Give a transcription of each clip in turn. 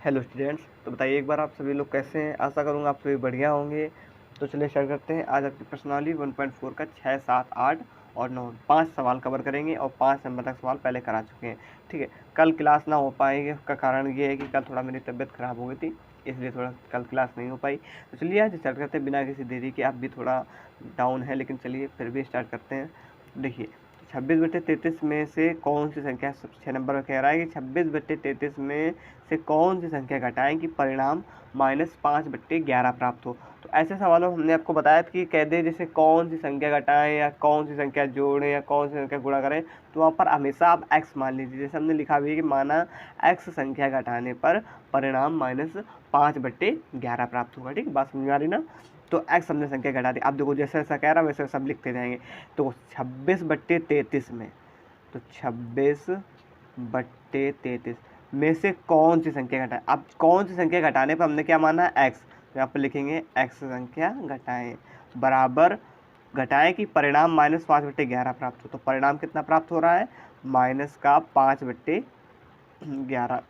Hello students, तो बताइए एक बार आप सभी लोग कैसे हैं। आशा करूँगा आप सभी बढ़िया होंगे। तो चलिए स्टार्ट करते हैं। आज आपकी प्रश्नावली 1.4 का 6, 7, 8 और 9 5 सवाल कवर करेंगे और 5 नंबर तक सवाल पहले करा चुके हैं। ठीक है, कल क्लास ना हो पाएगी, उसका कारण ये है कि कल थोड़ा मेरी तबीयत ख़राब हो गई थी, इसलिए थोड़ा कल क्लास नहीं हो पाई। तो चलिए आज स्टार्ट करते हैं बिना किसी देरी के। आप भी थोड़ा डाउन है, लेकिन चलिए फिर भी स्टार्ट करते हैं। देखिए, 26/33 में से कौन सी संख्या, 6 नंबर में कह रहा है कि 26/33 में से कौन सी संख्या घटाएं कि परिणाम -5/11 प्राप्त हो। तो ऐसे सवालों हमने आपको बताया था कि कह दे जैसे कौन सी संख्या घटाएं या कौन सी संख्या जोड़ें या कौन सी संख्या गुणा करें, तो वहाँ पर हमेशा आप x मान लीजिए। जैसे हमने लिखा भी है कि माना x संख्या घटाने पर परिणाम -5/11 प्राप्त होगा। ठीक है, बात समझ में आ रही ना। तो x हमने संख्या घटा दी। आप देखो जैसे ऐसा कह रहा है वैसे सब लिखते जाएंगे। तो 26/33 में, तो 26/33 में से कौन सी संख्या घटाएं। अब कौन सी संख्या घटाने पर हमने क्या माना है, x। तो यहाँ पर लिखेंगे x संख्या घटाएं बराबर घटाएं कि परिणाम -5/11 प्राप्त हो। तो परिणाम कितना प्राप्त हो रहा है, -5/11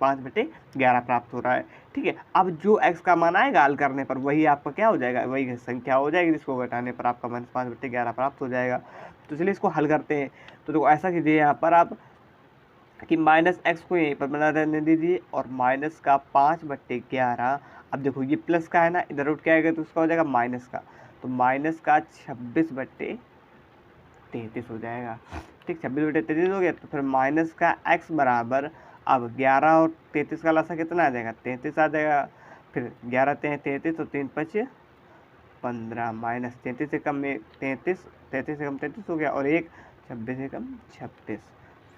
5/11 प्राप्त हो रहा है। ठीक है, अब जो x का मान आएगा हल करने पर वही आपका क्या हो जाएगा, वही संख्या हो जाएगी जिसको घटाने पर आपका -5/11 प्राप्त हो जाएगा। तो चलिए इसको हल करते हैं। तो देखो ऐसा कीजिए यहाँ पर आप कि -x को यहीं पर बना रहने दीजिए और -5/11। अब देखो ये प्लस का है ना, इधर उठ के आएगा तो उसका हो जाएगा माइनस का, तो -26/33 हो जाएगा। ठीक, 26/33 हो गया। तो फिर माइनस का x बराबर, अब 11 और 33 का लसा कितना आ जाएगा, 33 आ जाएगा। फिर 11 33, तो 3×5 15, -33 से कम में 33, 33 से कम 33 हो गया और 1 26 से कम 36।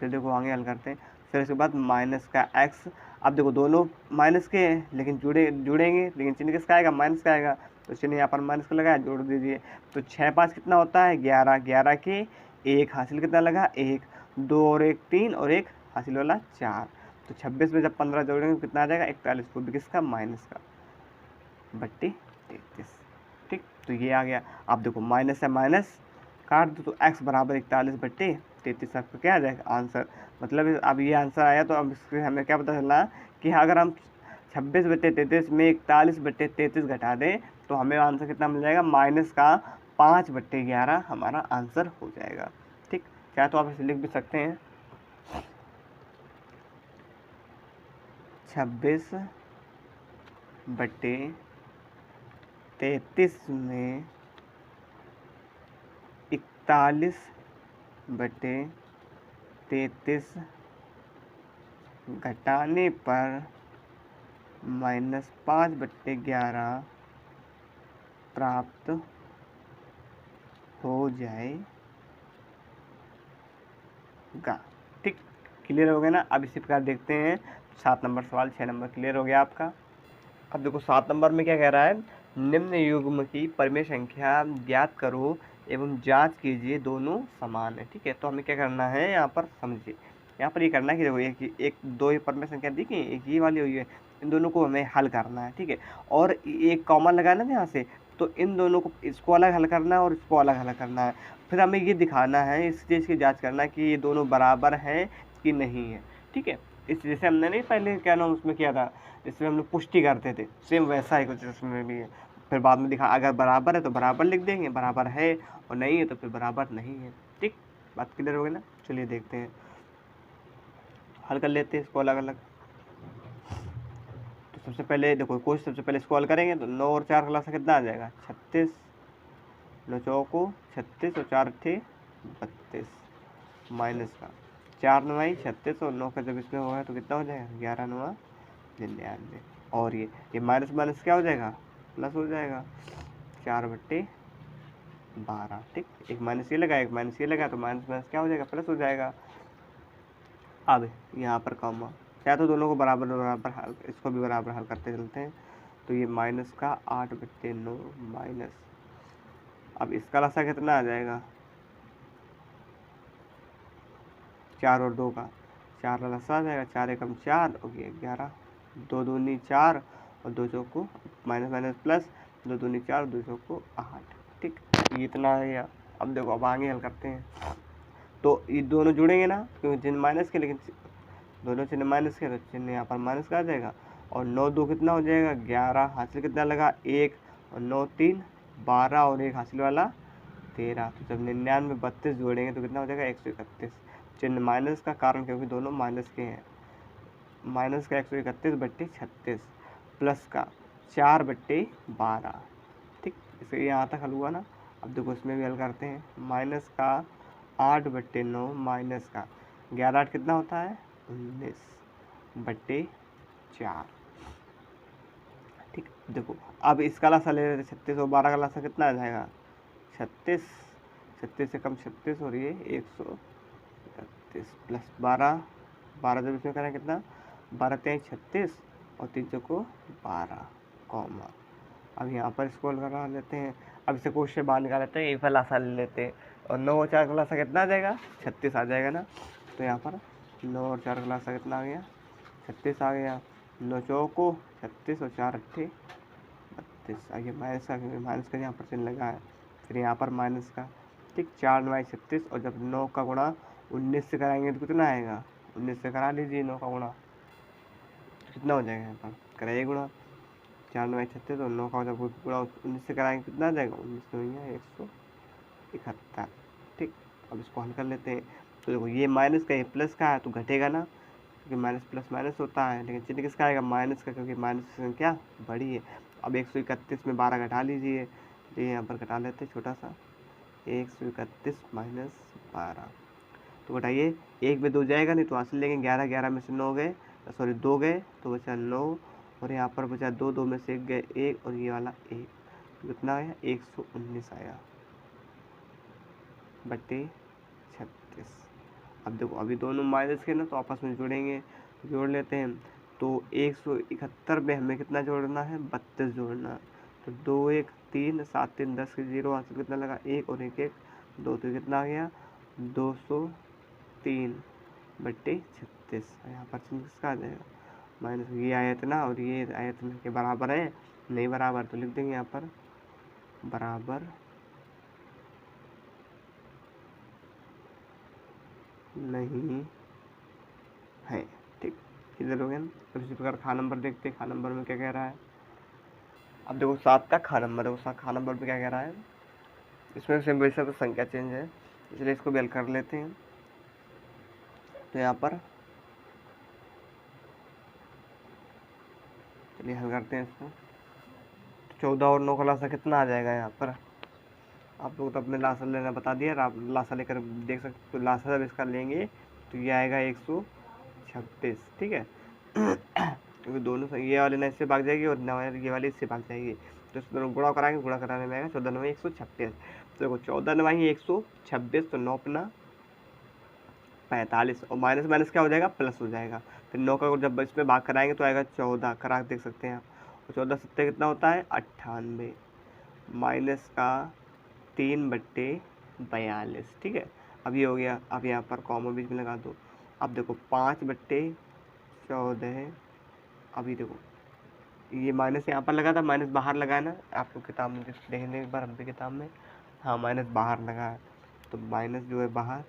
फिर देखो आगे हल करते हैं। फिर उसके बाद माइनस का x। अब देखो दोनों माइनस के हैं लेकिन जुड़ेंगे, लेकिन चिन्ह किसका आएगा, माइनस का आएगा। तो चिन्ह यहाँ पर माइनस का लगाया, जोड़ दीजिए। तो 6 5 कितना होता है, 11, 11 के 1 हासिल कितना लगा, 1, 2 और 1 3 और 1 हासिल वाला 4। तो 26 में जब 15 जोड़ेंगे कितना आ जाएगा, 41, वो भी किसका, माइनस का /33। ठीक, तो ये आ गया। अब देखो माइनस है माइनस काट दो, तो x बराबर 41/33 आपका क्या आ जाएगा, आंसर। मतलब अब ये आंसर आया। तो अब इससे हमें क्या पता चला कि अगर हम 26/33 में 41/33 घटा दें तो हमें आंसर कितना मिल जाएगा, -5/11 हमारा आंसर हो जाएगा। ठीक, क्या तो आप इसे लिख भी सकते हैं, 26/33 में 41/33 घटाने पर -5/11 प्राप्त हो जाएगा। ठीक, क्लियर हो गया ना। अब इसी प्रकार देखते हैं 7 नंबर सवाल। 6 नंबर क्लियर हो गया आपका। अब देखो 7 नंबर में क्या कह रहा है, निम्न युग्म की परिमेय संख्या ज्ञात करो एवं जांच कीजिए दोनों समान है। ठीक है, तो हमें क्या करना है यहाँ पर, समझिए यहाँ पर ये करना है कि देखो एक दो ही परिमेय संख्या दिखी, एक ये वाली हुई है, इन दोनों को हमें हल करना है। ठीक है, और एक कॉमन लगाना है यहाँ से, तो इन दोनों को, इसको अलग हल करना है और इसको अलग हल करना है। फिर हमें ये दिखाना है, इस चीज़ की जाँच करना है कि ये दोनों बराबर हैं कि नहीं है। ठीक है, इस जैसे हमने नहीं पहले क्या नाम उसमें किया था, जिसमें हम लोग पुष्टि करते थे, सेम वैसा ही कुछ इसमें भी है। फिर बाद में दिखा, अगर बराबर है तो बराबर लिख देंगे, बराबर है और नहीं है तो फिर बराबर नहीं है। ठीक, बात क्लियर हो गई ना। चलिए देखते हैं, हल कर लेते हैं इसको अलग अलग। तो सबसे पहले देखो कोशिश, सबसे पहले इसको हल करेंगे तो 9 और 4 का लसा कितना आ जाएगा, 36, 9 चौको 36 और 4 थे 32, माइनस का 4 9 36 और 9 का जब इसमें होगा तो कितना हो जाएगा, 11 9 99। और ये माइनस माइनस क्या हो जाएगा, प्लस हो जाएगा, 4/12। ठीक, एक माइनस ये लगा, एक माइनस ये लगा, तो माइनस माइनस क्या हो जाएगा, प्लस हो जाएगा। अब यहाँ पर कॉमा, क्या तो दोनों को बराबर बराबर हल, इसको भी बराबर हल करते चलते हैं। तो ये माइनस का 8/9 माइनस, अब इसका लसा कितना आ जाएगा, 4 और 2 का 4 का लसा आ जाएगा, 4 एकम 4 और ये 11, 2 दूनी 4 और 2 चौको माइनस माइनस प्लस, 2 दूनी 4 2 चौको 8। ठीक, ये इतना है। अब देखो अब आगे हल करते हैं। तो ये दोनों जुड़ेंगे ना, क्योंकि जिन माइनस के, लेकिन दोनों चिन्ह माइनस के, तो चिन्ह यहाँ पर माइनस का आ जाएगा। और 9 2 कितना हो जाएगा 11, हासिल कितना लगा 1, और 9 3 12, और 1 हासिल वाला 13। तो जब 99 32 जोड़ेंगे तो कितना हो जाएगा 131। चिन्ह माइनस का, कारण क्योंकि दोनों माइनस के हैं। माइनस का 131/36 प्लस का 4/12। ठीक, इसे यहाँ तक हल हुआ ना। अब देखो इसमें भी हल करते हैं। माइनस का 8/9 माइनस का 11 8 कितना होता है 19/4। ठीक, देखो अब इसका लासा ले लेते 36 और 12 का लासा कितना आ जाएगा 36। 36 से कम 36 और ये 131 प्लस 12, 12 जब इसमें करें कितना 12 3 36 और 3 चौको 12 कॉमा। अब यहाँ पर इसको लगा लेते हैं। अब इसे कोष्ठ से बाहर निकाल लेते हैं, एक फल आसान ले लेते हैं। और 9 और 4 का लासा कितना आ जाएगा 36 आ जाएगा ना। तो यहाँ पर 9 और 4 का लासा कितना आ गया 36 आ गया। 9 चौको 36 और 4 अट्ठे 32। आइए माइनस का, क्योंकि माइनस का यहाँ पर चिन्ह लगा है, फिर यहाँ पर माइनस का। ठीक, 4 9 36, और जब 9 का गुणा 19 से कराएंगे तो कितना आएगा 19 से करा लीजिए 9 का गुणा, कितना हो जाएगा यहाँ पर कराइए गुणा। 4 9 36 और 9 का जब गुणा 19 से कराएंगे कितना आ जाएगा 19 में 171। ठीक, अब इसको हल कर लेते हैं। तो देखो ये माइनस का ये प्लस का है तो घटेगा ना, क्योंकि माइनस प्लस माइनस होता है, लेकिन चिन्ह किसका आएगा माइनस का, क्योंकि माइनस की संख्या बड़ी है। अब 131 में 12 घटा लीजिए, तो यहाँ पर घटा लेते हैं छोटा सा 131 माइनस 12। तो घटाइए, 1 में 2 जाएगा नहीं तो हासिल लेंगे 11, 11 में से 9 गए, सॉरी 2 गए तो बचा 9, और यहाँ पर बचा 2, 2 में से 1 गए 1, और ये वाला 1, तो कितना आया 119 आया बट्टे 36। अब देखो अभी दोनों माइनस के ना तो आपस में जोड़ेंगे, जोड़ लेते हैं। तो 171 में हमें कितना जोड़ना है 32 जोड़ना। तो 2 1 3 7 3 10 के 0 हासिल कितना लगा 1 और 1 1 2, तो कितना आ गया 203/36। यहाँ पर चिन्ह किसका आ जाएगा माइनस, ये आयत ना और ये आयत के बराबर है नहीं बराबर, तो लिख देंगे यहाँ पर बराबर नहीं है। ठीक, किधर हो गया। तो इसी प्रकार खा नंबर देखते हैं, खा नंबर में क्या कह रहा है। अब देखो 7 का खा नंबर, देखो खा नंबर में क्या कह रहा है। इसमें सिंपल सा तो संख्या चेंज है, इसलिए इसको भी हल कर लेते हैं। तो यहाँ पर चलिए हल करते हैं इसको। 14 और 9 का लासा कितना आ जाएगा यहाँ पर। आप लोग तो अपने लासा लेना बता दिया, आप लासा लेकर देख सकते। तो लासा जब इसका लेंगे तो ये आएगा 126। ठीक है क्योंकि दोनों ये वाले ना इससे भाग जाएगी और ये वाली इससे भाग जाएगी, तो इस दोनों गुणा कराएंगे, गुणा कराने में आएगा 14 9 126। तो देखो 14 9 126, तो 9 अपना 45, और माइनस माइनस क्या हो जाएगा प्लस हो जाएगा। फिर 9 का जब इसमें भाग कराएंगे तो आएगा 14, करा देख सकते हैं आप। और 14 सत्तर कितना होता है 98, माइनस का 3/42। ठीक है, अब ये हो गया। अब यहाँ पर कॉमा बीच में लगा दो। अब देखो 5/14। अभी देखो ये माइनस यहाँ पर लगा था, माइनस बाहर लगा है ना, आपको किताब में देखने एक बार हम भी किताब में, हाँ माइनस बाहर लगा है, तो माइनस जो है बाहर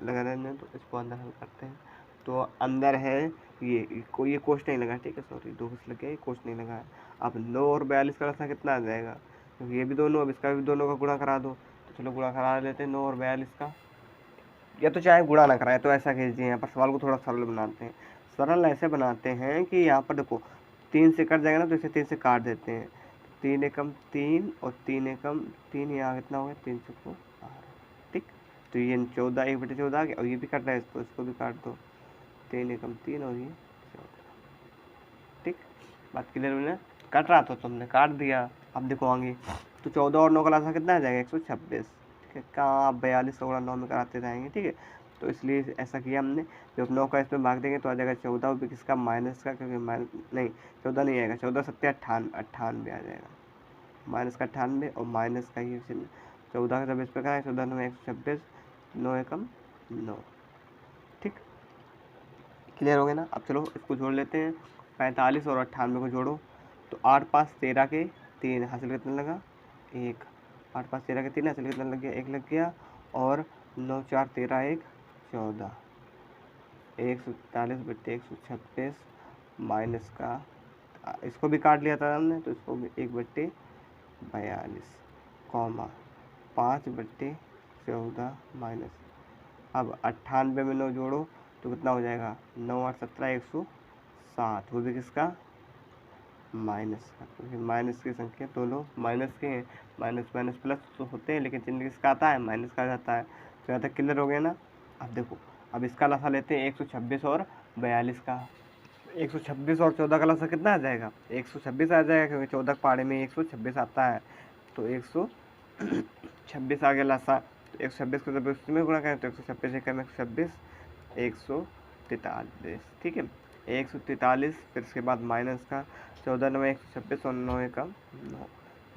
लगा रहने, तो इसको अंदर हल करते हैं। तो अंदर है ये कोई ये कोष्ठ नहीं लगा, ठीक है सॉरी 2 किस लग गया, ये कोष्ठ नहीं लगा है। अब 9 और 42 का रास्ता कितना आ जाएगा, क्योंकि ये भी दोनों, अब इसका भी दोनों का गुणा करा दो। तो चलो गुणा करा लेते हैं 9 और 42 का, या तो चाहे गुणा ना कराए तो ऐसा कीजिए। यहाँ पर सवाल को थोड़ा सरल बनाते हैं। सरल ऐसे बनाते हैं कि यहाँ पर देखो 3 से कट जाएगा ना, तो इसे 3 से काट देते हैं। 3 एकम 3 और 3 एकम 3, यहाँ कितना हो गया 3 से 12। ठीक, तो ये 14 1/14 आ गया, और ये भी कट रहा है, इसको भी काट दो। 3 एकम 3 और ये 14। ठीक, बात क्लियर हुई ना। कट रहा तो तुमने काट दिया। अब देखो आगे, तो 14 और 9 का लासा कितना आ जाएगा 126। ठीक है, कहाँ आप 42 का गुणा 9 में कराते जाएंगे। ठीक है, तो इसलिए ऐसा किया हमने। जब 9 का इसमें भाग देंगे तो आ जाएगा 14, और किसका माइनस का, क्योंकि माइनस नहीं 14 नहीं आएगा, 14 सत्ते 98 आ जाएगा, माइनस का 98 और माइनस का ये 14 का जब इस पर कराएं 14 9 126, 9 एकम 9। ठीक, क्लियर हो गया ना। अब चलो इसको जोड़ लेते हैं। 45 और 98 को जोड़ो, तो 8 5 13 के 3 हासिल कितना लगा 1। 8 5 13 के 3 हासिल कितना लग गया 1 लग गया, और 9 4 13 1 14। 143/126 माइनस का, इसको भी काट लिया था हमने तो इसको भी 1/42 कॉमा 5/14 माइनस, अब 98 में 9 जोड़ो तो कितना हो जाएगा, 9 8 17 107, वो भी किसका, माइनस का, क्योंकि माइनस की संख्या दोनों माइनस के हैं, माइनस माइनस प्लस तो होते हैं लेकिन चिन्ह किसका आता है, माइनस का जाता है। तो यहाँ तक क्लियर हो गया ना। अब देखो, अब इसका लसा लेते हैं 126 और 42 का। 126 और 14 का लसा कितना आ जाएगा, 126 आ जाएगा, क्योंकि 14 पाड़े में 126 आता है, तो 126 आ गया लसा। तो 126 को जब उसमें गुणा करें तो 126 एकम 126 143, ठीक है, 143, फिर इसके बाद माइनस का 14 9 126 और 9 एकम 9।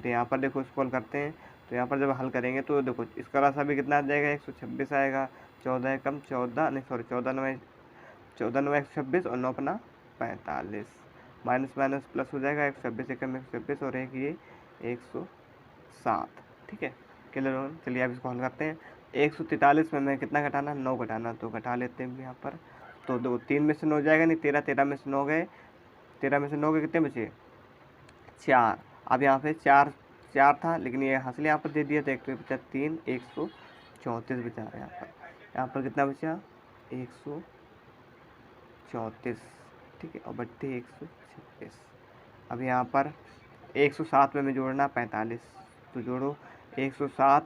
तो यहाँ पर देखो सॉल्व करते हैं, तो यहाँ पर जब हल करेंगे तो देखो इसका राशा भी कितना आ जाएगा, 126 आएगा, 14 एकम 14 नहीं सॉरी 14 9 126 और 9 अपना 45, माइनस माइनस प्लस हो जाएगा, 126 एकम 126 और एक ये 107, ठीक है, क्लियर हो। चलिए अब इसको हल करते हैं। 143 में हमें कितना घटाना, 9 घटाना, तो घटा लेते हैं यहाँ पर। तो दो 3 में से 9 जाएगा नहीं, 13 13 में से 9 गए, 13 में से 9 गए, कितने बचे, 4। अब यहाँ पे 4 4 था, लेकिन ये हासिल यहाँ पर दे दिया तो एक तो बचा 3 134 बचा है यहाँ पर कितना बचा 134, ठीक है, और बट्टे 126। अब यहाँ पर 107 में जोड़ना 45, तो जोड़ो 107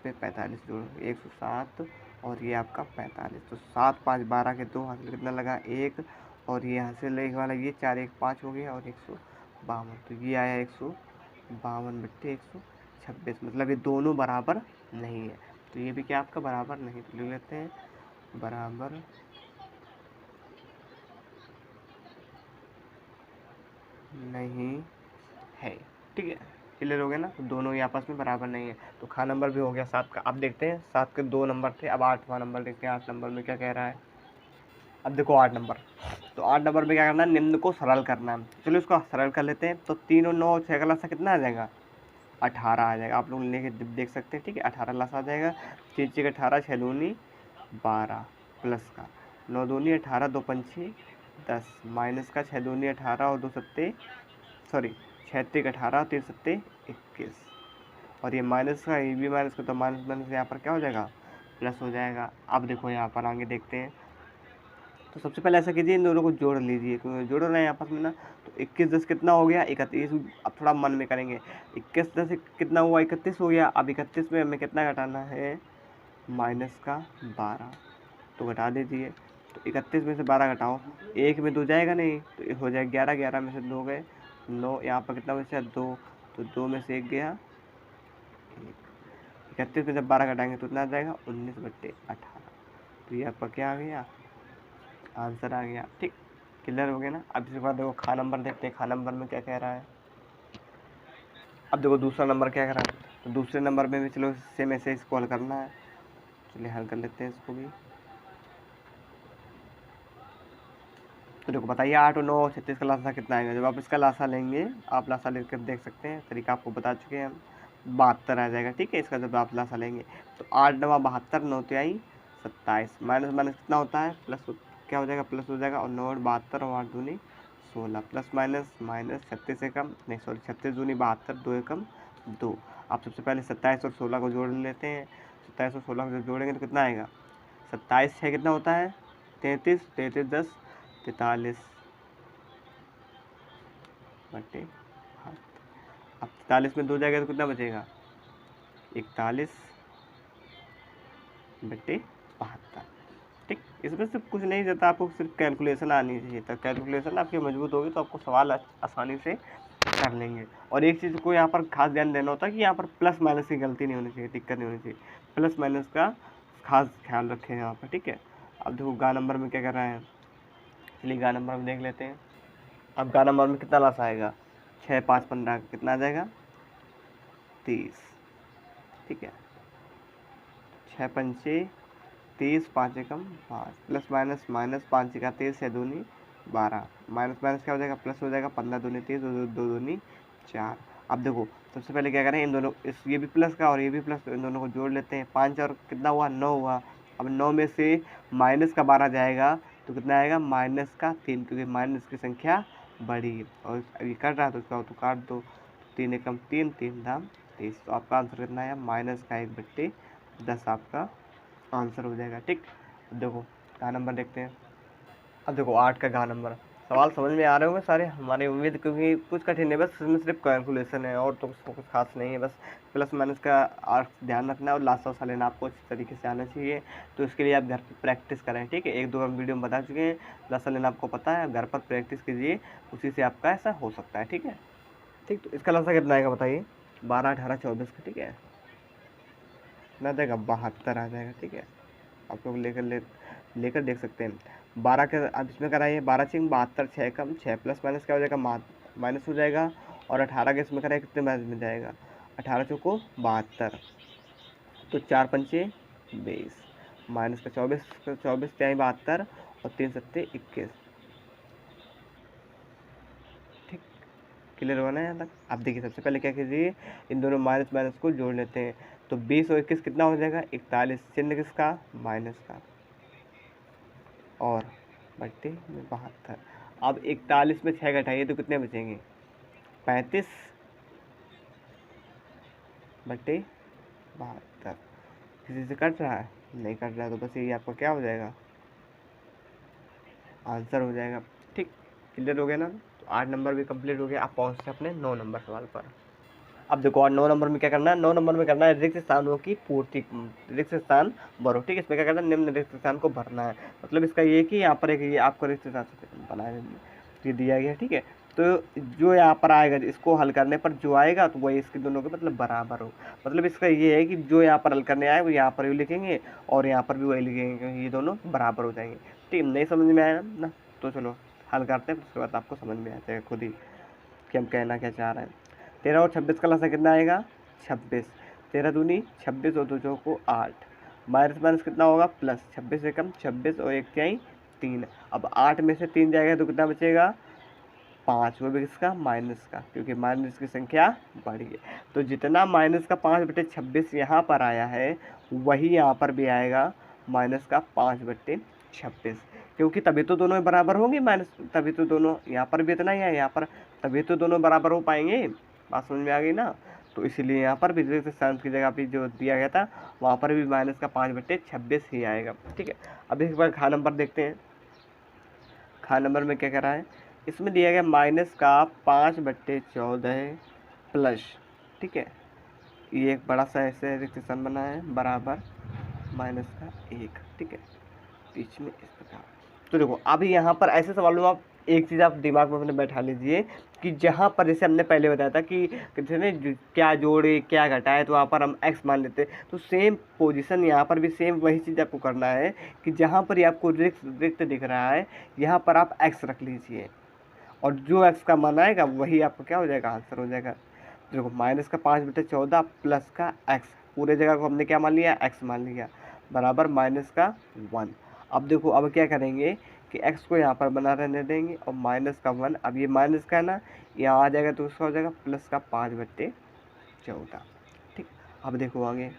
पे 45 जोड़ो, 107 और ये आपका 45, तो 7 5 12 के 2 हासिल कितना लगा 1, और ये हासिल एक वाला ये 4 1 5 हो गया और 152, तो ये आया 152/126, मतलब ये दोनों बराबर नहीं है, तो ये भी क्या आपका बराबर नहीं, तो लिख लेते हैं बराबर नहीं है, ठीक है, क्लियर हो गया ना। तो दोनों ही आपस में बराबर नहीं है, तो खा नंबर भी हो गया 7 का। अब देखते हैं 7 के 2 नंबर थे, अब 8वां नंबर देखते हैं, 8 नंबर में क्या कह रहा है। अब देखो 8 नंबर, तो 8 नंबर में क्या करना है, निम्न को सरल करना है। चलो इसको सरल कर लेते हैं, तो 3 और 9 6 का लसा कितना आ जाएगा, 18 आ जाएगा, आप लोग लेके देख सकते हैं, ठीक है, 18 लसा आ जाएगा, 3 6 18 6 दूनी 12 प्लस का 9 दूनी 18 2 पंछी 10 माइनस का 6 दूनी 18 और 2 सत्ते सॉरी 6 3 18 3 सत्ते 21, और ये माइनस का ये भी माइनस का, तो माइनस माइनस यहाँ पर क्या हो जाएगा, प्लस हो जाएगा। अब देखो यहाँ पर आगे देखते हैं, तो सबसे पहले ऐसा कीजिए इन दोनों को जोड़ लीजिए, क्योंकि जोड़ रहे हैं आपस में ना, तो 21 10 कितना हो गया 31, अब थोड़ा मन में करेंगे, 21 10 कितना हुआ 31 हो गया। अब 31 में हमें कितना घटाना है, माइनस का 12, तो घटा दीजिए, तो 31 में से 12 घटाओ, एक में 2 जाएगा नहीं, तो हो जाएगा 11 11 में से 2 गए 9, यहाँ पर कितना बचा 2, तो 2 में से 1 गया 31 में जब 12 घटाएंगे तो कितना आ जाएगा 19/18, तो ये आपका क्या आ गया, आंसर आ गया, ठीक, क्लियर हो गया ना। अब इसके बाद देखो खा नंबर देखते हैं, खा नंबर में क्या कह रहा है। अब देखो दूसरा नंबर क्या कह रहा है, तो दूसरे नंबर में भी चलो सेम ऐसे इसको हल करना है, चलिए हल कर लेते हैं इसको भी। तो देखो बताइए 8 और 9 और 36 का लासा कितना आएगा, जब आप इसका लासा लेंगे, आप लासा लेकर देख सकते हैं, तरीका आपको बता चुके हैं हम, 72 आ जाएगा, ठीक है, इसका जब आप लासा लेंगे तो 8 9 72 9 तिहाई 27, माइनस माइनस कितना होता है प्लस, क्या हो जाएगा प्लस हो जाएगा, और 9 72 और 8 दूनी 16 प्लस माइनस माइनस 36 एकम नहीं सॉरी 36 दूनी 72 2 एकम 2। आप सबसे पहले 27 और 16 को जोड़ लेते हैं, 27 और 16 को जब जोड़ेंगे तो कितना आएगा, 27 6 कितना होता है 33 33 10 43 बटे 8, अब 43 में 2 जाएगा तो कितना बचेगा 41/72, ठीक, इसमें सिर्फ कुछ नहीं जाता, आपको सिर्फ कैलकुलेशन आनी चाहिए, तो कैलकुलेशन आपकी मजबूत होगी तो आपको सवाल आसानी से कर लेंगे। और एक चीज़ को यहाँ पर खास ध्यान देना होता है कि यहाँ पर प्लस माइनस की गलती नहीं होनी चाहिए, दिक्कत नहीं होनी चाहिए, प्लस माइनस का खास ख्याल रखें यहाँ पर, ठीक है। अब देखो गा नंबर में क्या कर रहा है, चलिए गा नंबर में देख लेते हैं। अब गा नंबर में कितना लास आएगा, 6 5 15 कितना आ जाएगा 30, ठीक है, 6 पंचे 30 5 एकम 5 प्लस माइनस माइनस 5 का 30 6 दूनी 12 माइनस माइनस क्या हो जाएगा प्लस हो जाएगा, 15 दूनी 30 2 दूनी 4। अब देखो सबसे पहले क्या करें, इन दोनों ये भी प्लस का और ये भी प्लस, तो इन दोनों को जोड़ लेते हैं, 5 और कितना हुआ 9 हुआ, अब 9 में से माइनस का 12 जाएगा तो कितना आएगा, माइनस का 3, क्योंकि माइनस की संख्या बड़ी है और अभी कट रहा है तो उसका तो काट दो। 3 एकम 3, 3 दाम 30। तो आपका आंसर कितना है, माइनस का 1/10 आपका आंसर हो जाएगा। ठीक, अब देखो घ नंबर देखते हैं। अब देखो 8 का घ नंबर, सवाल समझ में आ रहे होंगे सारे हमारी उम्मीद, क्योंकि कुछ कठिन है, बस इसमें सिर्फ कैलकुलेशन है और तो कुछ खास नहीं है, बस प्लस माइनस का ध्यान रखना है और लास्ट ऑप्शन लेना आपको अच्छी तरीके से आना चाहिए। तो इसके लिए आप घर पर प्रैक्टिस करें। ठीक है, 1-2 वीडियो में बता चुके हैं, लास्ट लेना आपको पता है, घर पर प्रैक्टिस कीजिए, उसी से आपका ऐसा हो सकता है। ठीक है, ठीक, तो इसका लास्ट कितना आएगा बताइए, 12, 18, 24 का। ठीक है, ना देगा 72 आ जाएगा। ठीक है, आप लोग लेकर देख सकते हैं। 12 के अब इसमें कराइए, 12 6 72, 6 कम 6 प्लस माइनस क्या हो जाएगा, माइनस हो जाएगा। और 18 के इसमें कराइए, कितने माइनस में जाएगा, 18 चौको 72, तो 4 पंचे 20, माइनस का 24, 24 त्याई 72 और 3 सत्ते 21। ठीक, क्लियर हुआ ना यहाँ तक। अब देखिए सबसे पहले क्या कीजिए, इन दोनों माइनस माइनस को जोड़ लेते हैं, तो 20 और 21 कितना हो जाएगा, 41, चिन्ह किसका, माइनस का, और बट्टे में 72। अब 41 में 6 घटाइए तो कितने बचेंगे, 35 बट्टे 72। किसी से कट रहा है, नहीं कट रहा है, तो बस ये आपका क्या हो जाएगा, आंसर हो जाएगा। ठीक, क्लियर हो गया ना। तो 8 नंबर भी कंप्लीट हो गया। आप पहुँचते अपने 9 नंबर सवाल पर। अब देखो 9 नंबर में क्या करना है, 9 नंबर में करना है रिक्त स्थानों की पूर्ति, रिक्त स्थान भरो। ठीक है, इसमें क्या करना है, निम्न रिक्त स्थान को भरना है। मतलब इसका ये कि यहाँ पर एक ये आपको रिक्त स्थान बनाया ये दिया गया। ठीक है, तो जो यहाँ पर आएगा इसको हल करने पर जो आएगा तो वही इसके दोनों के मतलब बराबर हो। मतलब इसका ये है कि जो यहाँ पर हल करने आए वो यहाँ पर भी लिखेंगे और यहाँ पर भी वही लिखेंगे, क्योंकि ये दोनों बराबर हो जाएंगे। ठीक, नहीं समझ में आया ना, तो चलो हल करते हैं, उसके बाद आपको समझ में आ जाएगा खुद ही कि हम कहना क्या चाह रहे हैं। 13 और 26 का लसा कितना आएगा, 26, 13 दूनी 26 और 2 चौको 8, माइनस माइनस कितना होगा, प्लस, 26 से कम 26 और 1 तिहाई 3। अब 8 में से 3 जाएगा तो कितना बचेगा, 5, वो भी किसका, माइनस का, क्योंकि माइनस की संख्या बढ़ी है। तो जितना माइनस का 5/26 यहाँ पर आया है वही यहाँ पर भी आएगा, माइनस का 5/26, क्योंकि तभी तो दोनों बराबर होंगे, माइनस तभी तो दोनों यहाँ पर भी इतना ही है, यहाँ पर तभी तो दोनों बराबर हो पाएंगे। बात समझ में आ गई ना। तो इसीलिए यहाँ पर भी रिक्त स्थान की जगह पे जो दिया गया था वहाँ पर भी माइनस का 5/26 ही आएगा। ठीक है, अब एक बार खा नंबर देखते हैं। खा नंबर में क्या करा है, इसमें दिया गया माइनस का 5/14 प्लस। ठीक है, ये एक बड़ा सा ऐसे रिक्त स्थान बना है बराबर माइनस का 1। ठीक है, बीच में इस प्रकार। तो देखो अभी यहाँ पर ऐसे सवालों में आप एक चीज़ आप दिमाग में अपने बैठा लीजिए कि जहाँ पर जैसे हमने पहले बताया था कि किसी ने क्या जोड़े क्या घटाए तो वहाँ पर हम x मान लेते, तो सेम पोजीशन यहाँ पर भी सेम वही चीज़ आपको करना है कि जहाँ पर ये आपको रिक्त दिख रहा है यहाँ पर आप x रख लीजिए और जो x का मान आएगा वही आपका क्या हो जाएगा, आंसर हो जाएगा। देखो माइनस का 5/14 प्लस का x, पूरे जगह को हमने क्या मान लिया, x मान लिया, बराबर माइनस का 1। अब देखो अब क्या करेंगे कि x को यहाँ पर बना रहने देंगे और माइनस का 1, अब ये माइनस का है ना, यहाँ आ जाएगा तो उसका हो जाएगा प्लस का 5/14। ठीक, अब देखो आगे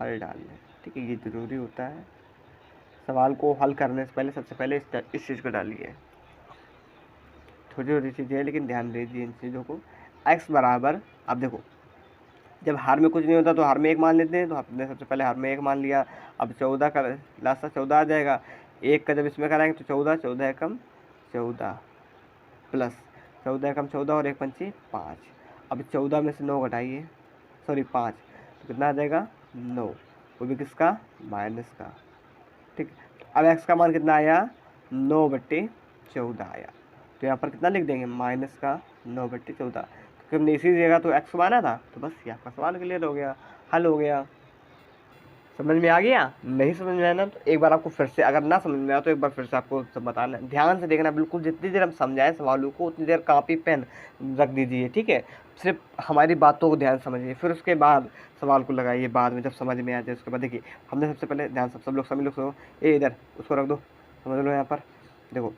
हल डालने। ठीक है, ये ज़रूरी होता है, सवाल को हल करने से पहले सबसे पहले इस चीज़ को डालिए। छोटी छोटी चीज़ें हैं लेकिन ध्यान दीजिए इन चीज़ों को। x बराबर, अब देखो जब हर में कुछ नहीं होता तो हर में 1 मान लेते हैं, तो हमने सबसे पहले हर में 1 मान लिया। अब 14 का लास्ट 14 आ जाएगा, 1 का जब इसमें कराएंगे तो 14, 14 एकम 14 प्लस 14 एकम 14 और 1 पंची 5। अब 14 में से 9 घटाइए, सॉरी 5, तो कितना आ जाएगा 9, वो भी किसका, माइनस का। ठीक, अब x का मान कितना आया, 9/14 आया, तो यहाँ पर कितना लिख देंगे, माइनस का 9/14, क्योंकि हमने इसी जगह तो x माना था। तो बस ये आपका सवाल क्लियर हो गया, हल हो गया। समझ में आ गया, नहीं समझ में आया ना तो एक बार आपको फिर से, अगर ना समझ में आया तो एक बार फिर से आपको सब बताना, ध्यान से देखना बिल्कुल, जितनी देर हम समझाएं सवालों को उतनी देर कॉपी पेन रख दीजिए। ठीक है, सिर्फ हमारी बातों को ध्यान समझिए, फिर उसके बाद सवाल को लगाइए, बाद में जब समझ में आ जाए उसके बाद देखिए। हमने सबसे पहले ध्यान सब लोग इधर उसको रख दो, समझ लो। यहाँ पर देखो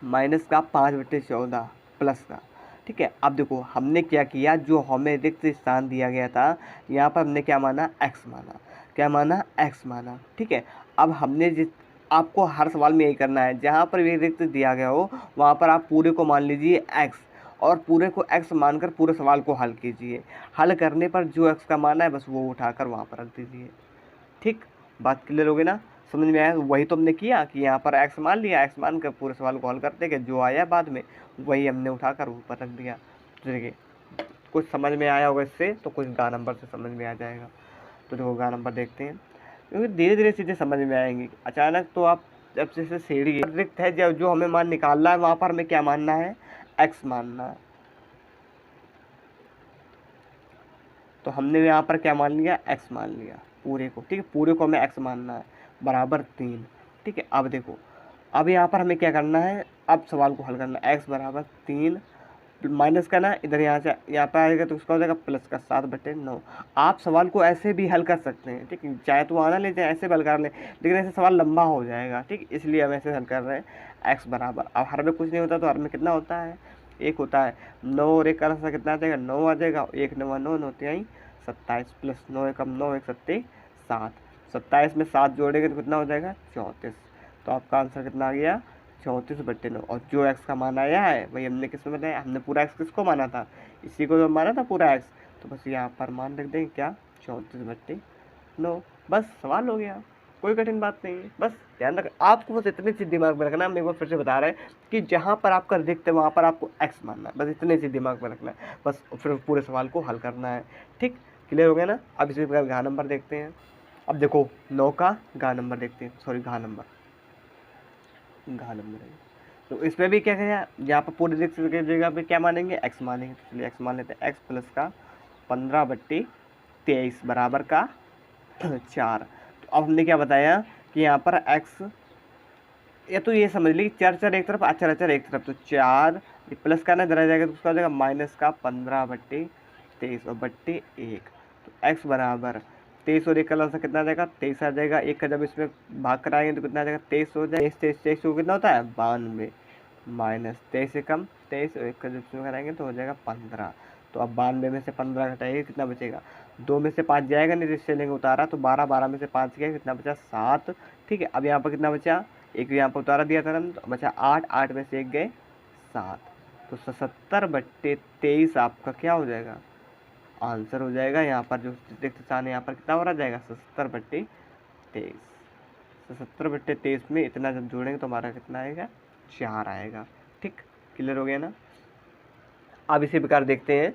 माइनस का 5/14 प्लस का, ठीक है। अब देखो हमने क्या किया, जो हमें रिक्त स्थान दिया गया था यहाँ पर हमने क्या माना, x माना। क्या माना, x माना। ठीक है। अब हमने जिस आपको हर सवाल में यही करना है, जहाँ पर भी रिक्त दिया गया हो वहाँ पर आप पूरे को मान लीजिए x, और पूरे को x मानकर पूरे सवाल को हल कीजिए। हल करने पर जो x का मान है बस वो उठाकर वहाँ पर रख दीजिए। ठीक, बात क्लियर हो गई ना, समझ में आया। वही तो हमने किया कि यहाँ पर x मान लिया, x मान कर पूरे सवाल को हल करते गए, जो आया बाद में वही हमने उठाकर ऊपर रख दिया। तो देखिए कुछ समझ में आया होगा इससे, तो कुछ गा नंबर से समझ में आ जाएगा। तो देखो गा नंबर देखते हैं, क्योंकि धीरे धीरे चीज़ें समझ में आएंगी। अचानक तो आप जब जैसे सीढ़ी रिक्त है, जब जो हमें मान निकालना है वहाँ पर हमें क्या मानना है, x मानना है। तो हमने यहाँ पर क्या मान लिया, x मान लिया पूरे को। ठीक है, पूरे को हमें x मानना है, बराबर 3। ठीक है। अब देखो, अब यहाँ पर हमें क्या करना है, अब सवाल को हल करना है। x बराबर 3 माइनस का ना, इधर यहाँ से यहाँ पर आएगा तो उसका हो जाएगा प्लस का 7/9। आप सवाल को ऐसे भी हल कर सकते हैं, ठीक है, चाहे तो आना ले, चाहे ऐसे भी हल कर लें, लेकिन ऐसे सवाल लंबा हो जाएगा। ठीक, इसलिए हम ऐसे हल कर रहे हैं। x बराबर, अब हर में कुछ नहीं होता तो हर में कितना होता है, 1 होता है। 9 और 1 का सा कितना आ जाएगा, 9 आ जाएगा। 1 9 9 9 3 27 प्लस 9 1 9 1 7 7। 27 में 7 जोड़ेंगे तो कितना हो जाएगा, 34। तो आपका आंसर कितना आ गया, 34/9। और जो x का मान आया है वही हमने किस में बताया, हमने पूरा x किसको माना था, इसी को जो माना था पूरा x। तो बस यहाँ पर मान रख देंगे क्या, 34/9। बस सवाल हो गया, कोई कठिन बात नहीं है। बस ध्यान रख, आपको बस इतनी चीज़ दिमाग में रखना है। हम एक बार फिर से बता रहे हैं कि जहाँ पर आपका रिक्त है वहाँ पर आपको x मानना है, बस इतनी चीज़ दिमाग में रखना है, बस फिर पूरे सवाल को हल करना है। ठीक, क्लियर हो गया ना। अब इसी प्रकार घा नंबर देखते हैं। अब देखो 9 का घा नंबर देखते हैं, सॉरी घा नंबर है। तो इसमें भी क्या किया, यहाँ पर पूरे रिक्त की जगह पे क्या मानेंगे, x मानेंगे। तो चलिए x मान लेते हैं, x प्लस का 15/23 बराबर का 4। तो अब हमने क्या बताया कि यहाँ पर x, या तो ये समझ ली 4 4 एक तरफ, अच्छा 4 एक तरफ, तो 4 प्लस का ना इधर आ जाएगा तो उसका हो जाएगा माइनस का 15/23 और बट्टे 1। तो x बराबर 23 और 1 का लसा कितना आ जाएगा, 23 आ जाएगा। 1 का जब इसमें भाग कराएंगे तो कितना आ जाएगा, 23 हो जाएगा। 23 को कितना होता है, 92 माइनस 23 से कम 23 और 1 का जब इसमें कराएंगे तो हो जाएगा 15। तो अब 92 में से 15 घटाइए कितना बचेगा, 2 में से 5 जाएगा नहीं, जिससे लेंगे उतारा तो 12, 12 में से 5 गया कितना बचा, 7। ठीक है। अब यहाँ पर कितना बचा, एक यहाँ पर उतारा दिया था ना, तो बचा 8, 8 में से 1 गए 7। तो 77/23 आपका क्या हो जाएगा, आंसर हो जाएगा। यहाँ पर जो रिक्त स्थान है यहाँ पर कितना हो रहा जाएगा, 77/23। 77/23 में इतना जब जोड़ेंगे तो हमारा कितना आएगा, 4 आएगा। ठीक, क्लियर हो गया ना। अब इसी प्रकार देखते हैं,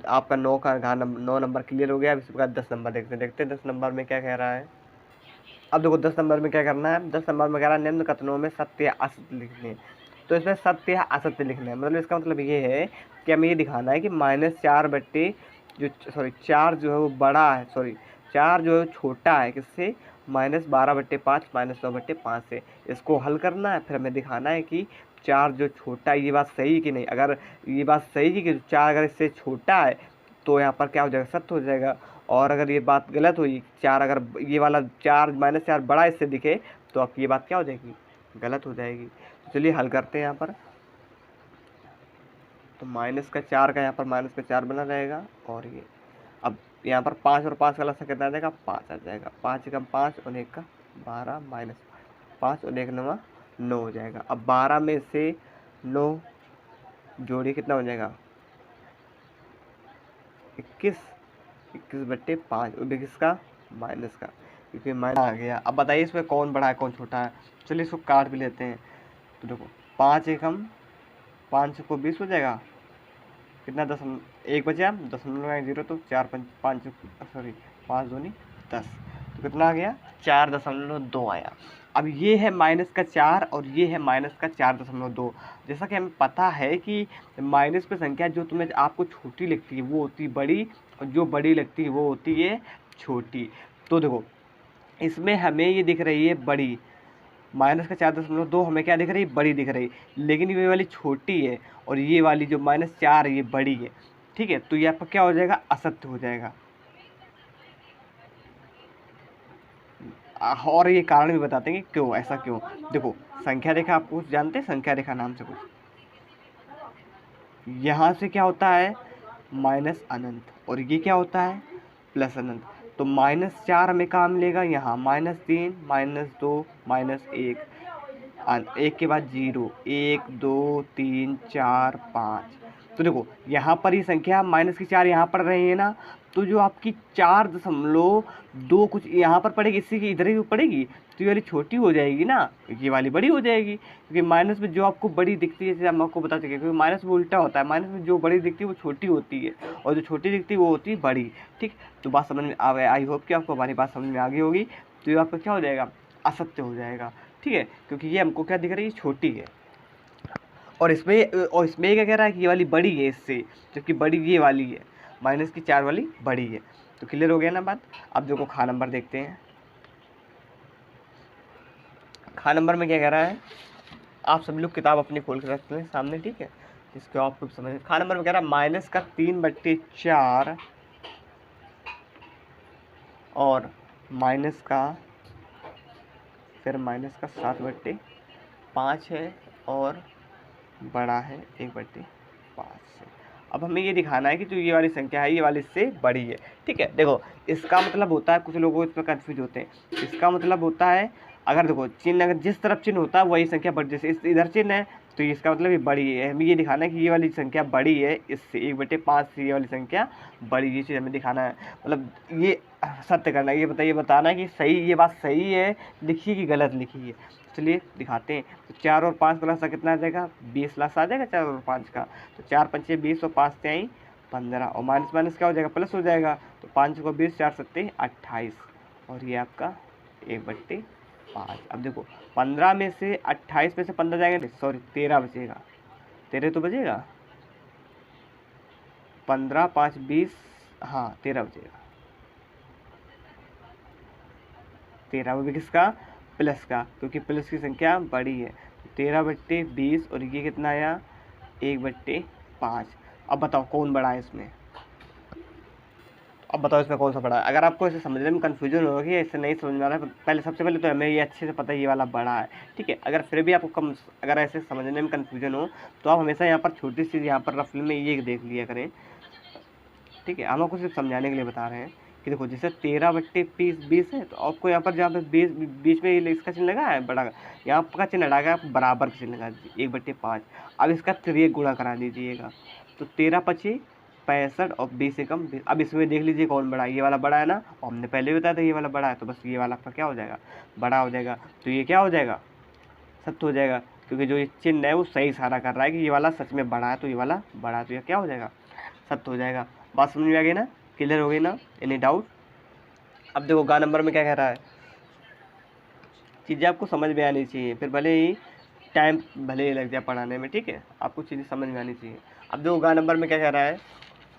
आपका 9 का घा 9 नंबर क्लियर हो गया। अब इसी प्रकार 10 नंबर देखते हैं 10 नंबर में क्या कह रहा है। अब देखो 10 नंबर में क्या करना है, 10 नंबर में कह रहा है निम्न कथनों में सत्य या असत्य लिखने। तो इसमें सत्य या असत्य लिखना है, मतलब इसका मतलब ये है कि हमें ये दिखाना है कि -4 जो सॉरी 4 जो है वो बड़ा है, सॉरी 4 जो है छोटा है किससे, -12/5 -9/5 से। इसको हल करना है, फिर हमें दिखाना है कि 4 जो छोटा है, ये बात सही कि नहीं। अगर ये बात सही है कि 4 अगर इससे छोटा है तो यहाँ पर क्या हो जाएगा, सत्य हो जाएगा। और अगर ये बात गलत हुई, 4 अगर ये वाला 4 -4 बड़ा इससे दिखे तो आपकी ये बात क्या हो जाएगी, गलत हो जाएगी। तो चलिए हल करते हैं यहाँ पर। तो -4 का यहाँ पर -4 बना रहेगा, और ये अब यहाँ पर 5 और 5 का लसा कितना आ जाएगा, 5 आ जाएगा। 5 एकम 5 और 1 का 12 -5 और 1 9 9 हो जाएगा। अब 12 में से 9 जोड़िए कितना हो जाएगा, 21। 21/5 और 21 का माइनस का, क्योंकि माइनस आ गया। अब बताइए इसमें कौन बड़ा है कौन छोटा है। चलिए इसको काट भी लेते हैं। तो देखो 5 एकम 5 को 20 हो जाएगा, कितना 10 1 बचा 0.0, तो 4 5 सॉरी 5 दूनी 10, तो कितना आ गया, 4.2 आया। अब ये है -4 और ये है -4.2। जैसा कि हमें पता है कि माइनस पे संख्या जो तुम्हें आपको छोटी लगती है वो होती है बड़ी, और जो बड़ी लगती है वो होती है छोटी। तो देखो इसमें हमें ये दिख रही है बड़ी, -4.2 हमें क्या दिख रही है, बड़ी दिख रही है, लेकिन ये वाली छोटी है और ये वाली जो -4 है ये बड़ी है। ठीक है, तो ये आपका क्या हो जाएगा, असत्य हो जाएगा। और ये कारण भी बताते हैं कि क्यों ऐसा क्यों। देखो संख्या रेखा, आपको कुछ जानते हैं संख्या रेखा नाम से कुछ, यहाँ से क्या होता है माइनस अनंत, और ये क्या होता है प्लस अनंत। तो -4 हमें कहाँ मिलेगा, यहाँ -3 -2 -1, 1 के बाद 0, 1 2 3 4 5। तो देखो यहाँ पर ये संख्या माइनस की 4 यहाँ पढ़ रही है ना, तो जो आपकी 4.2 कुछ यहाँ पर पड़ेगी, इसी की इधर ही पड़ेगी, तो ये वाली छोटी हो जाएगी ना, ये वाली बड़ी हो जाएगी, क्योंकि माइनस में जो आपको बड़ी दिखती है, जैसे हम आपको बता चुके, क्योंकि माइनस में उल्टा होता है, माइनस में जो बड़ी दिखती है वो छोटी होती है, और जो छोटी दिखती है वो होती है बड़ी। ठीक, तो बात समझ में आ गई, आई होप कि आपको हमारी बात समझ में आ गई होगी। तो ये आपका क्या हो जाएगा, असत्य हो जाएगा। ठीक है, क्योंकि ये हमको क्या दिख रही है, छोटी है, और इसमें क्या कह रहा है कि ये वाली बड़ी है इससे, जबकि बड़ी ये वाली है, -4 वाली बड़ी है। तो क्लियर हो गया ना बात। अब देखो खा नंबर देखते हैं। खा नंबर में क्या कह रहा है, आप सभी लोग किताब अपनी खोल के रख लें सामने, ठीक है, जिसको आपको समझ। खा नंबर में कह रहा है -3/4 और -7/5 है, और बड़ा है 1/5 से। अब हमें ये दिखाना है कि जो ये वाली संख्या है ये वाली इससे बड़ी है। ठीक है, देखो इसका मतलब होता है, कुछ लोगों इसमें कंफ्यूज होते हैं, इसका मतलब होता है अगर देखो चिन्ह, अगर जिस तरफ चिन्ह होता है वही संख्या बढ़, जैसे इधर चिन्ह है तो इसका मतलब ये बड़ी है। हमें ये दिखाना है कि ये वाली संख्या बड़ी है इससे, 1/5 से ये वाली संख्या बड़ी, ये चीज़ हमें दिखाना है, मतलब ये सत्य करना है। ये बताना है कि सही, ये बात सही है लिखी कि गलत लिखी है। चलिए दिखाते हैं। तो 4 और 5 प्लस कितना आ जाएगा, 20 लाख आ जाएगा 4 और 5 का। तो 4 पंचे 20 और 5 से आई 15, और माइनस माइनस क्या हो जाएगा, प्लस हो जाएगा। तो 5 को 20, 4 सत्ते 28, और ये आपका 1/5। अब देखो 15 में से 28 में से 15 जाएगा, सॉरी 13 बचेगा, 13 तो बचेगा, 15 5 20, हाँ 13 बचेगा, 13 वो भी किसका, प्लस का, क्योंकि प्लस की संख्या बड़ी है। 13/20, और ये कितना आया 1/5। अब बताओ कौन बड़ा है इसमें, अब बताओ इसमें कौन सा बड़ा है। अगर आपको इसे समझने में कन्फ्यूजन होगा कि इससे नहीं समझ में आ रहा है, पहले सबसे पहले तो हमें ये अच्छे से पता है ये वाला बड़ा है। ठीक है, अगर फिर भी आपको कम, अगर ऐसे समझने में कन्फ्यूजन हो तो आप हमेशा यहाँ पर छोटी सी, यहाँ पर रफ में ये देख लिया करें। ठीक है, हम आपको सिर्फ समझाने के लिए बता रहे हैं कि देखो जैसे 13/20 है, तो आपको यहाँ पर जहाँ पे बीच में इसका चिन्ह लगा है बड़ा, यहाँ का चिन्ह लगा है, आप बराबर का चिन्ह लगा दीजिए 1/5। अब इसका 3 गुणा करा दीजिएगा, तो 13 पचे 65 और 20 से कम 20। अब इसमें देख लीजिए कौन बड़ा है, ये वाला बड़ा है ना, और हमने पहले भी बताया था ये वाला बड़ा है, तो बस ये वाला आपका क्या हो जाएगा, बड़ा हो जाएगा। तो ये क्या हो जाएगा, सत्य हो जाएगा, क्योंकि जो ये चिन्ह है वो सही इशारा कर रहा है कि ये वाला सच में बड़ा है, तो ये वाला बड़ा है, तो ये क्या हो जाएगा, सत्य हो जाएगा। बात समझ में आ गई ना, क्लियर हो गई ना, एनी डाउट। अब देखो गा नंबर में क्या कह रहा है, चीज़ें आपको समझ में आनी चाहिए, फिर भले ही टाइम भले ही लग जाए पढ़ाने में, ठीक है, आपको चीज़ें समझ में आनी चाहिए। अब देखो गा नंबर में क्या कह रहा है,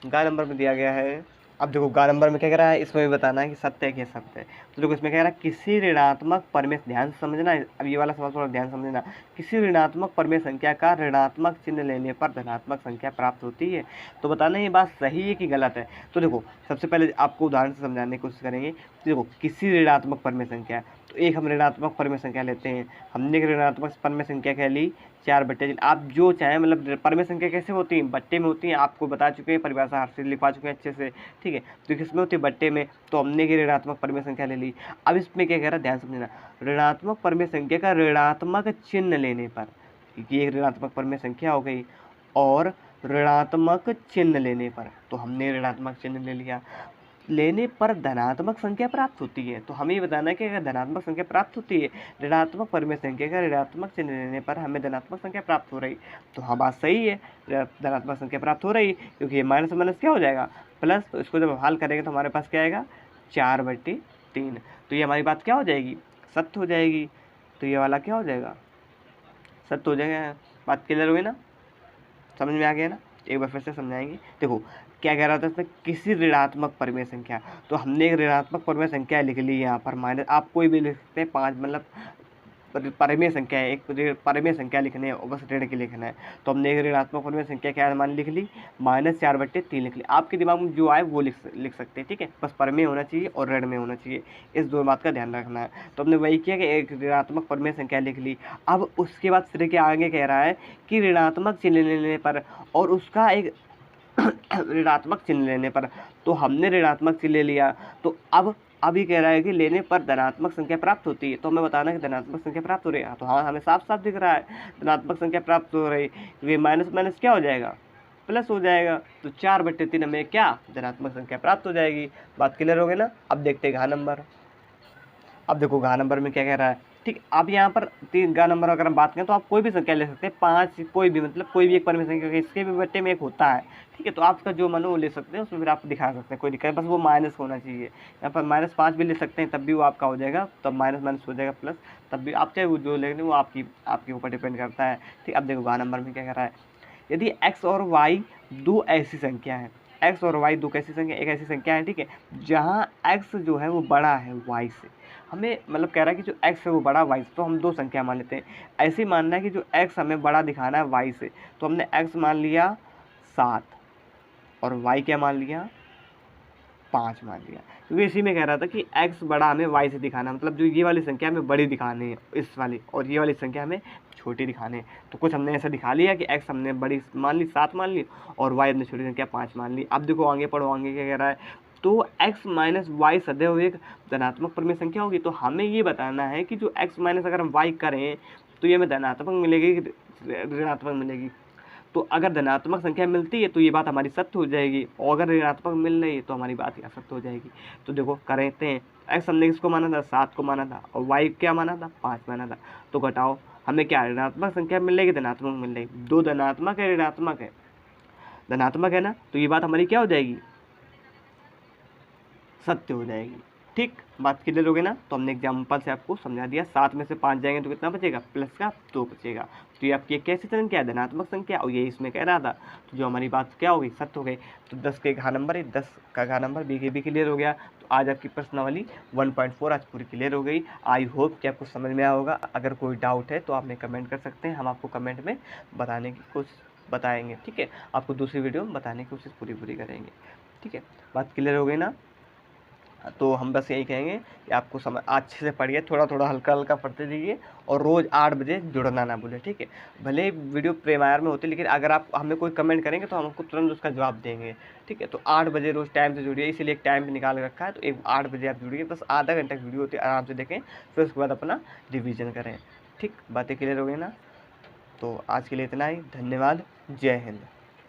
गा नंबर में दिया गया है। अब देखो गा नंबर में क्या कह रहा है, इसमें भी बताना है कि सत्य है कि असत्य है। तो देखो इसमें कह रहा है किसी ऋणात्मक परमेय, ध्यान से समझना, अब ये वाला सवाल थोड़ा ध्यान समझना, किसी ऋणात्मक परमेय संख्या का ऋणात्मक चिन्ह लेने पर धनात्मक संख्या प्राप्त होती है। तो बताना ये बात सही है कि गलत है। तो देखो सबसे पहले आपको उदाहरण से समझाने की कोशिश करेंगे। तो देखो किसी ऋणात्मक परमेय संख्या, तो एक हम ऋणात्मक परमेय संख्या लेते हैं, हमने एक ऋणात्मक परमेय संख्या कह ली 4/3। आप जो चाहें, मतलब परमेय संख्या कैसे होती हैं, बट्टे में होती हैं, आपको बता चुके हैं, परिभाषा हर चीज़ लिखवा चुके हैं अच्छे से। ठीक है, तो किसमें होती है, बट्टे में, तो हमने की ऋणात्मक परमेय संख्या ले ली। अब इसमें क्या कह रहा है, ध्यान समझना, ऋणात्मक परमेय संख्या का ऋणात्मक चिन्ह लेने पर, ये एक ऋणात्मक परमेय संख्या हो गई, और ऋणात्मक चिन्ह लेने पर, तो हमने ऋणात्मक चिन्ह ले लिया, लेने पर धनात्मक संख्या प्राप्त होती है। तो हमें ये बताना है कि अगर धनात्मक संख्या प्राप्त होती है, ऋणात्मक परमेय संख्या का ऋणात्मक चिन्ह लेने पर हमें धनात्मक संख्या प्राप्त हो रही, तो हाँ बात सही है, धनात्मक संख्या प्राप्त हो रही, क्योंकि ये माइनस माइनस क्या हो जाएगा, प्लस। तो इसको जब हल करेंगे तो हमारे पास क्या आएगा, 4/3। तो ये हमारी बात क्या हो जाएगी, सत्य हो जाएगी। तो ये वाला क्या हो जाएगा, सत्य हो जाएगा। बात क्लियर हुई ना, समझ में आ गया ना, एक बार फिर से समझाएंगे। देखो क्या कह रहा था इसमें, किसी ऋणात्मक परमेय संख्या, तो हमने एक ऋणात्मक परमेय संख्या लिख ली यहाँ पर, माइनस आप कोई भी लिख सकते हैं, 5 मतलब परिमेय संख्या है, एक परिमेय संख्या लिखने है और बस ऋण की लिखना है। तो हमने एक ऋणात्मक परिमेय संख्या क्या मान लिख ली, -4/3 लिख ली। आपके दिमाग में जो आए वो लिख सकते हैं, ठीक है। बस परिमेय होना चाहिए और ऋण में होना चाहिए, इस दो बात का ध्यान रखना है। तो हमने वही किया कि एक ऋणात्मक परिमेय संख्या लिख ली। अब उसके बाद फिर के आगे कह रहा है कि ऋणात्मक चिन्ह लेने पर और उसका एक ऋणात्मक चिन्ह लेने पर, तो हमने ऋणात्मक चिन्ह ले लिया। तो अब ये कह रहा है कि लेने पर धनात्मक संख्या प्राप्त होती है, तो हमें बताना है कि धनात्मक संख्या प्राप्त हो रही है। तो हाँ, हमें साफ साफ दिख रहा है धनात्मक संख्या प्राप्त हो रही, क्योंकि माइनस माइनस क्या हो जाएगा, प्लस हो जाएगा। तो 4/3 हमें क्या धनात्मक संख्या प्राप्त हो जाएगी। बात क्लियर हो गई ना। अब देखते हैं घ नंबर। अब देखो घ नंबर में क्या कह रहा है, ठीक। अब यहाँ पर घ नंबर अगर हम बात करें तो आप कोई भी संख्या ले सकते हैं, 5 कोई भी, मतलब कोई भी एक परिमेय संख्या, क्योंकि इसके भी बट्टे में एक होता है, ठीक है। तो आपका जो मन हो वो ले सकते हैं, उसमें फिर आप दिखा सकते हैं, कोई दिक्कत, बस वो माइनस होना चाहिए। यहाँ पर -5 भी ले सकते हैं, तब भी वो आपका हो जाएगा, तब माइनस माइनस हो जाएगा प्लस, तब भी आप चाहे वो जो लेंगे वो आपके ऊपर डिपेंड करता है, ठीक। अब देखो घ नंबर में क्या कह रहा है, यदि x और y दो ऐसी संख्या है, x और y दो कैसी संख्या, एक ऐसी संख्या है, ठीक है, जहाँ x जो है वो बड़ा है y से। हमें मतलब कह रहा है कि जो x है वो बड़ा y से, तो हम दो संख्या मान लेते हैं। ऐसे ही मानना है कि जो x हमें बड़ा दिखाना है y से, तो हमने x मान लिया 7 और y क्या मान लिया, 5 मान लिया, क्योंकि इसी में कह रहा था कि x बड़ा हमें y से दिखाना, मतलब जो ये वाली संख्या हमें बड़ी दिखानी है इस वाली, और ये वाली संख्या हमें छोटी दिखानी है। तो कुछ हमने ऐसा दिखा लिया कि x हमने बड़ी मान ली 7 मान ली और y हमने छोटी संख्या 5 मान ली। अब देखो आगे पढ़ो, आगे क्या कह रहा है, तो x माइनस वाई सदैव एक धनात्मक परिमेय संख्या होगी। तो हमें ये बताना है कि जो x माइनस अगर हम y करें तो ये हमें धनात्मक मिलेगी कि ऋणात्मक मिलेगी। तो अगर धनात्मक संख्या मिलती है तो ये बात हमारी सत्य हो जाएगी, और अगर ऋणात्मक मिल रही है तो हमारी बात असत्य हो जाएगी। तो देखो करते हैं, x हमने किसको माना था, 7 को माना था, और y क्या माना था, 5 माना था। तो घटाओ, हमें क्या ऋणात्मक संख्या मिल रही, धनात्मक मिल रही, दो धनात्मक है ऋणात्मक है, धनात्मक है ना, तो ये बात हमारी क्या हो जाएगी, सत्य हो जाएगी, ठीक। बात क्लियर हो गई ना। तो हमने एग्जाम्पल से आपको समझा दिया, 7 में से 5 जाएंगे तो कितना बचेगा, प्लस का 2 बचेगा। तो ये आपकी कैसी संख्या है, धनात्मक संख्या, और ये इसमें कह रहा था, तो जो हमारी बात क्या हो गई, सत्य हो गई। तो 10 के घ नंबर है, 10 का घ नंबर भी क्लियर हो गया। तो आज आपकी प्रश्नावली 1.4 आज पूरी क्लियर हो गई। आई होप कि आपको समझ में आया होगा। अगर कोई डाउट है तो आप हमें कमेंट कर सकते हैं, हम आपको कमेंट में बताने की कोशिश बताएंगे, ठीक है। आपको दूसरी वीडियो में बताने की कोशिश पूरी करेंगे, ठीक है। बात क्लियर हो गई ना। तो हम बस यही कहेंगे कि आपको समझ अच्छे से पढ़िए, थोड़ा थोड़ा हल्का हल्का पढ़ते जाइए, और रोज़ 8 बजे जुड़ना ना भूलें, ठीक है। भले वीडियो प्रीमियर में होती है, लेकिन अगर आप हमें कोई कमेंट करेंगे तो हम आपको तुरंत उसका जवाब देंगे, ठीक है। तो 8 बजे रोज़ टाइम से जुड़िए, इसीलिए एक टाइम निकाल रखा है। तो 8 बजे आप जुड़िए, बस आधा घंटा की वीडियो होती है, आराम से देखें, फिर उसके बाद अपना रिविज़न करें, ठीक। बातें क्लियर हो गई ना। तो आज के लिए इतना ही, धन्यवाद, जय हिंद।